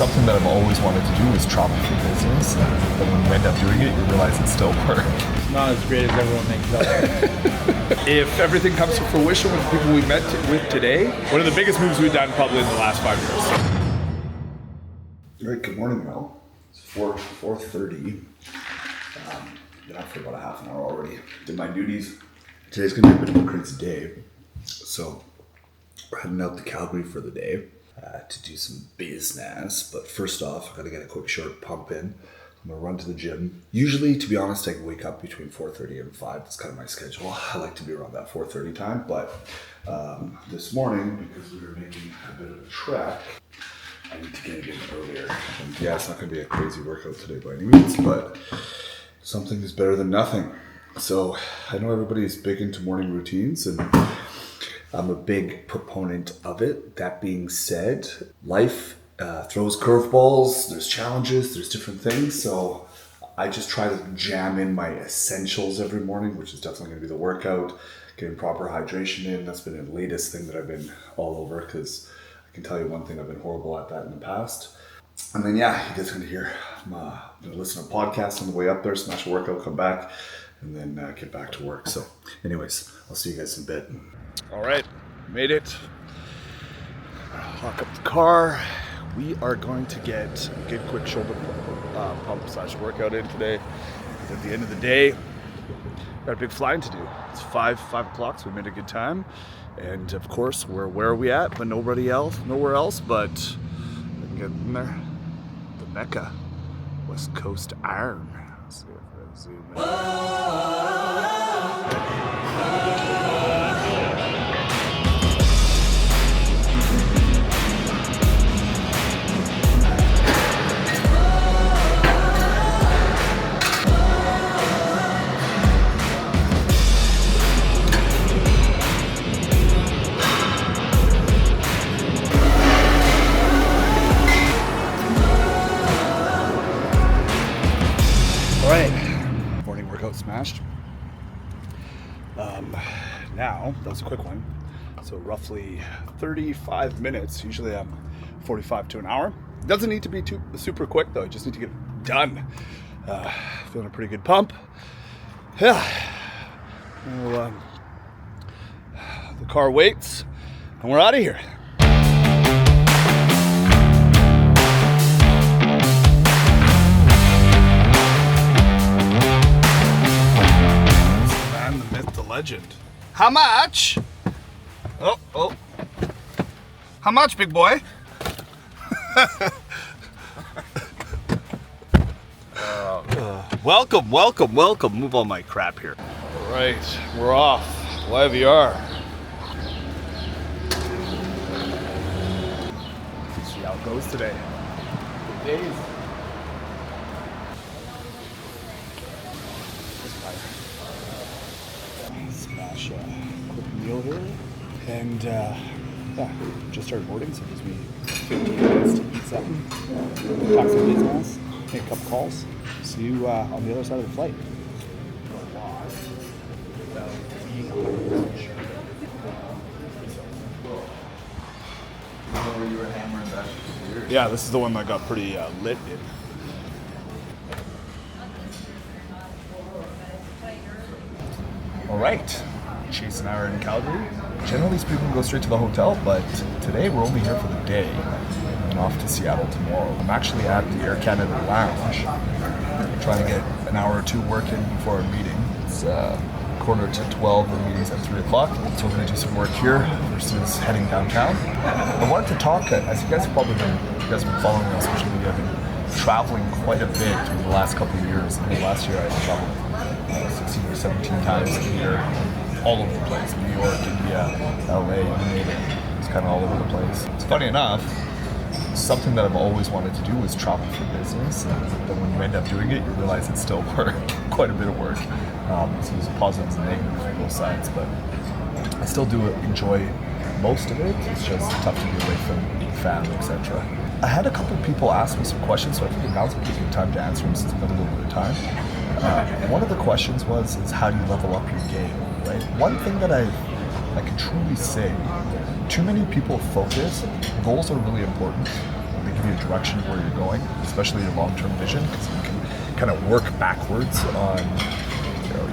something that I've always wanted to do is travel for business. But when you end up doing it, you realize it's still work. Not as great as everyone makes out. If everything comes to fruition with the people we met with today, one of the biggest moves we've done probably in the last 5 years. All right, good morning, Mel. It's 4:30. Been up for about a half an hour already. Did my duties. Today's gonna be a bit of a crazy day. So we're heading out to Calgary for the day to do some business. But first off, I gotta get a quick short pump in. I'm gonna run to the gym. Usually, to be honest, I wake up between 4:30 and 5. That's kind of my schedule. I like to be around that 4:30 time. But this morning, because we were making a bit of a trek, I need to get it in earlier. And yeah, it's not going to be a crazy workout today by any means, but something is better than nothing. So I know everybody's big into morning routines, and I'm a big proponent of it. That being said, life throws curveballs, there's challenges, there's different things. So I just try to jam in my essentials every morning, which is definitely going to be the workout, getting proper hydration in. That's been the latest thing that I've been all over, because I can tell you one thing, I've been horrible at that in the past. And then, yeah, you guys are going to hear, I'm going to listen to podcasts on the way up there, smash a workout, come back, and then get back to work. So anyways, I'll see you guys in a bit. All right, made it. Lock up the car. We are going to get a good quick shoulder pump / workout in today. At the end of the day, got a big flying to do. It's 5 o'clock, so we made a good time. And of course, where are we at? But nowhere else. But I can get in there. The Mecca, West Coast Iron. Let's see if I zoom in. Morning workout smashed. Now, that was a quick one. So roughly 35 minutes. Usually I'm 45 to an hour. Doesn't need to be too super quick though. I just need to get it done. Feeling a pretty good pump. Yeah. Well, the car waits and we're out of here. Legend. How much? Oh. How much, big boy? Welcome. Move all my crap here. All right, we're off. YVR. See how it goes today. Good days. Smash a quick meal here, and just started boarding, so it gives me 15 minutes to eat something, talk some business, make a couple calls. See you on the other side of the flight. Yeah, this is the one that got pretty lit in. All right, Chase and I are in Calgary. Generally speaking, we go straight to the hotel, but today we're only here for the day and off to Seattle tomorrow. I'm actually at the Air Canada Lounge, trying to get an hour or two work in before our meeting. It's quarter to 12, the meeting's at 3 o'clock, so we're gonna do some work here versus heading downtown. I wanted to talk, as you guys have been following me on social media, I've been traveling quite a bit over the last couple of years. I think last year I traveled 16 or 17 times a year, all over the place. New York, India, LA, you name it. It's kind of all over the place. It's funny enough, something that I've always wanted to do was travel for business, but when you end up doing it, you realize it's still work, quite a bit of work. So there's positives and negatives on both sides, but I still do enjoy most of it. It's just tough to be away from family, etc. I had a couple of people ask me some questions, so I think now's a pretty good time to answer them since I've got a little bit of time. One of the questions is how do you level up your game, right? One thing that I can truly say, too many people focus, goals are really important, they can give you a direction of where you're going, especially your long-term vision, because you can kind of work backwards on,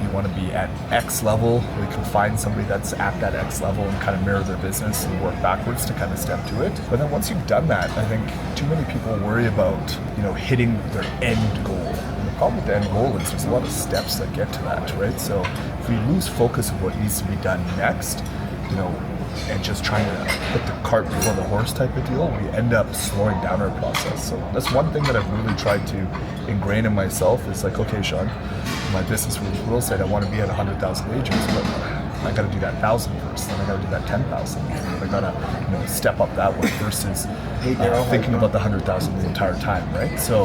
you want to be at X level. We can find somebody that's at that X level and kind of mirror their business and work backwards to kind of step to it. But then once you've done that, I think too many people worry about, hitting their end goal. And the problem with the end goal is there's a lot of steps that get to that, right? So if we lose focus of what needs to be done next, and just trying to put the cart before the horse type of deal, we end up slowing down our process. So that's one thing that I've really tried to ingrain in myself is like, okay, Sean, my business with real estate, I want to be at 100,000 agents, but I got to do that 1,000 first, then I got to do that 10,000. I got to, step up that way versus thinking about the 100,000 the entire time, right? So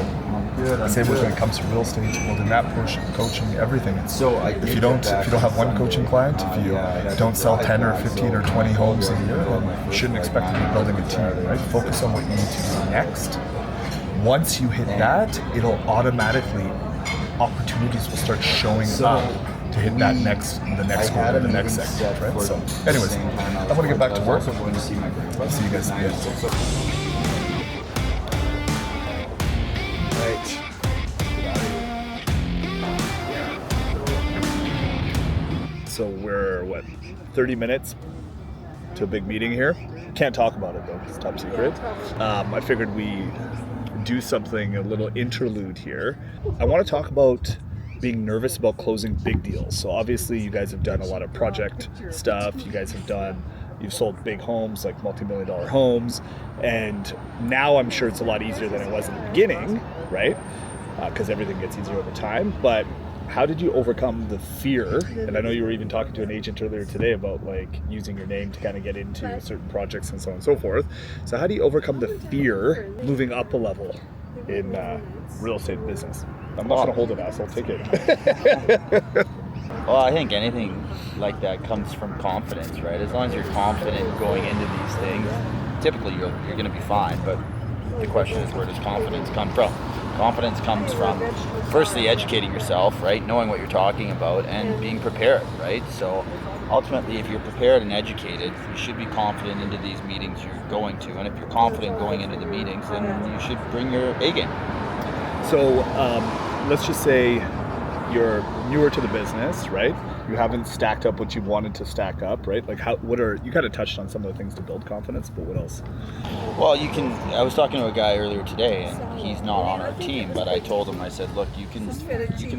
I say when it comes to real estate, building that portion, coaching, everything. If you don't have one coaching client, if you don't sell 10 or 15 or 20 homes a year, then you shouldn't expect to be building a team, right? Focus on what you need to do next. Once you hit that, it'll automatically, opportunities will start showing up to hit that the next goal or the next segment, right? So anyways, I'm going to get back to work. I'll see you guys at the end. Right. So we're 30 minutes to a big meeting here. Can't talk about it though, it's top secret. I figured we do something, a little interlude here. I want to talk about being nervous about closing big deals. So obviously you guys have done a lot of project stuff. You've sold big homes, like multi-million-dollar homes. And now I'm sure it's a lot easier than it was in the beginning, right? Because everything gets easier over time. But how did you overcome the fear? And I know you were even talking to an agent earlier today about like using your name to kind of get into certain projects and so on and so forth. So how do you overcome the fear moving up a level in real estate business? I'm not going to hold it, ass. I'll take it. Well, I think anything like that comes from confidence, right? As long as you're confident going into these things, typically you're going to be fine. But the question is, where does confidence come from? Confidence comes from, firstly, educating yourself, right? Knowing what you're talking about and being prepared, right? So ultimately, if you're prepared and educated, you should be confident into these meetings you're going to. And if you're confident going into the meetings, then you should bring your A game. So let's just say you're newer to the business, right? You haven't stacked up what you wanted to stack up, right? Like you kind of touched on some of the things to build confidence, but what else? Well, I was talking to a guy earlier today and he's not on our team, but I told him, I said, look, you can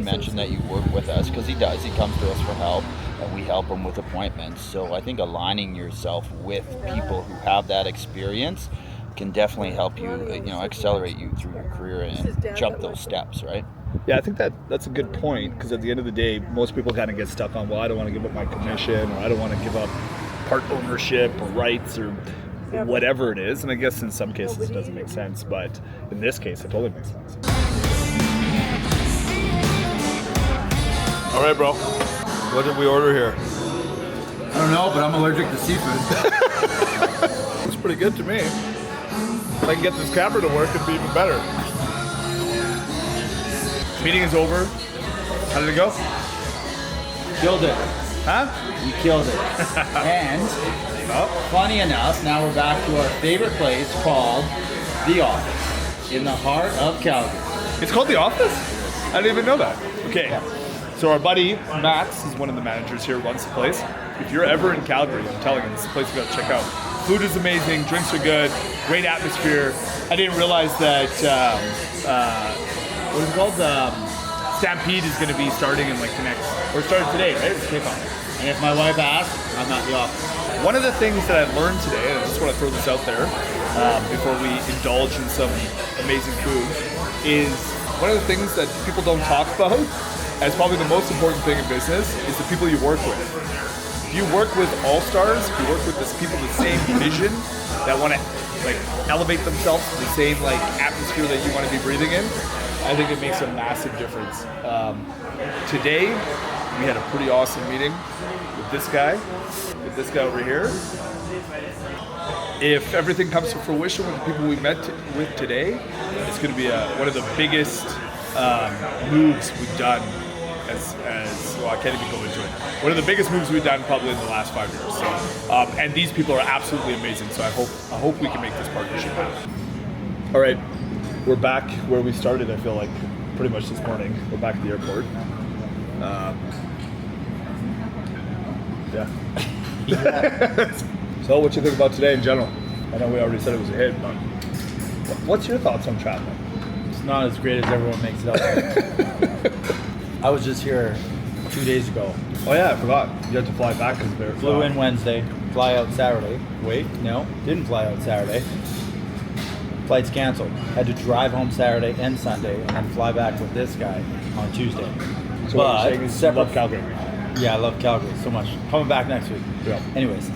mention that you work with us, because he does. He comes to us for help and we help him with appointments. So I think aligning yourself with people who have that experience can definitely help you, accelerate you through your career and jump those steps, right? Yeah, I think that's a good point, because at the end of the day, most people kind of get stuck on, well, I don't want to give up my commission, or I don't want to give up part ownership or rights or whatever it is. And I guess in some cases it doesn't make sense, but in this case, it totally makes sense. All right, bro. What did we order here? I don't know, but I'm allergic to seafood. It's pretty good to me. If I can get this camera to work, it'd be even better. Meeting is over. How did it go? Killed it. Huh? We killed it. And funny enough, now we're back to our favorite place called The Office in the heart of Calgary. It's called The Office? I didn't even know that. Okay. Yeah. So our buddy Max is one of the managers here, runs the place. If you're ever in Calgary, I'm telling you, this is a place you gotta check out. Food is amazing, drinks are good, great atmosphere. I didn't realize that what is it called? Stampede is going to be starting in started today, right? It's kickoff. And if my wife asks, I'm at The Office. One of the things that I learned today, and I just want to throw this out there before we indulge in some amazing food, is one of the things that people don't talk about as probably the most important thing in business is the people you work with. If you work with all-stars, if you work with people with the same vision that want to elevate themselves to the same atmosphere that you want to be breathing in, I think it makes a massive difference. Today, we had a pretty awesome meeting with this guy over here. If everything comes to fruition with the people we met with today, it's going to be one of the biggest moves we've done well, I can't even go into it. One of the biggest moves we've done probably in the last 5 years. So, and these people are absolutely amazing. So I hope we can make this partnership happen. All right, we're back where we started. I feel like pretty much this morning. We're back at the airport. Yeah. So, what you think about today in general? I know we already said it was a hit, but what's your thoughts on traveling? It's not as great as everyone makes it out. I was just here 2 days ago. Oh yeah, I forgot. You had to fly back because they're Flew in Wednesday, fly out Saturday. Wait, no, didn't fly out Saturday. Flights canceled. Had to drive home Saturday and Sunday, and then fly back with this guy on Tuesday. So what you're saying is you love Calgary. Yeah, I love Calgary so much. Coming back next week. Yeah. Anyways,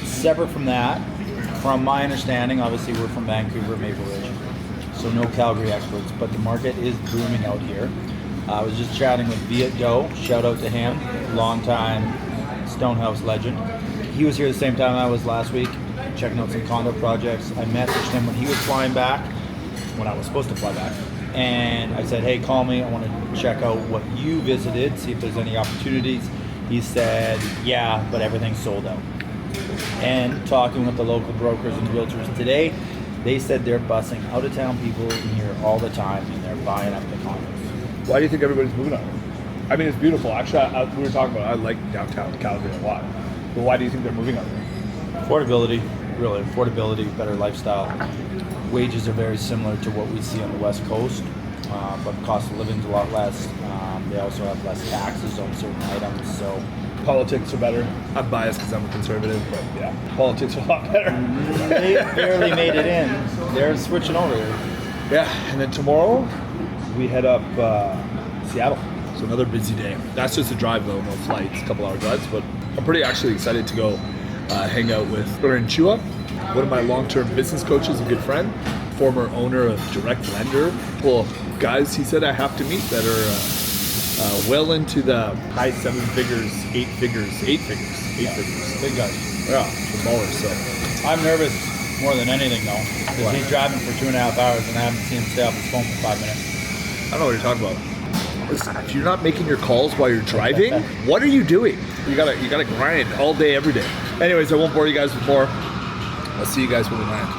separate from that, from my understanding, obviously we're from Vancouver, Maple Ridge, so no Calgary experts, but the market is booming out here. I was just chatting with Viet Doe, shout out to him, longtime Stonehaus legend. He was here the same time I was last week, checking out some condo projects. I messaged him when he was flying back, when I was supposed to fly back, and I said, hey, call me, I want to check out what you visited, see if there's any opportunities. He said, yeah, but everything's sold out. And talking with the local brokers and realtors today, they said they're busing out of town people in here all the time, and they're buying up the condos. Why do you think everybody's moving out here? I mean, it's beautiful. Actually, we were talking about I like downtown Calgary a lot. But why do you think they're moving out here? Affordability, really. Affordability, better lifestyle. Wages are very similar to what we see on the West Coast, but the cost of living is a lot less. They also have less taxes on certain items, so Politics are better. I'm biased because I'm a conservative, but yeah, politics are a lot better. they barely made it in. They're switching over here. Yeah, and then tomorrow we head up Seattle. So another busy day. That's just a drive though, no flights, a couple hour drives, but I'm pretty actually excited to go hang out with Aaron Chua, one of my long-term business coaches, a good friend, former owner of Direct Lender. Well, guys, he said I have to meet that are well into the high 7 figures, 8 figures. Big guys. Yeah, the ballers. So I'm nervous more than anything though, because he's driving for 2.5 hours and I haven't seen him stay off his phone for 5 minutes. I don't know what you're talking about. Listen, if you're not making your calls while you're driving, what are you doing? You gotta grind all day, every day. Anyways, I won't bore you guys with more. I'll see you guys when we land.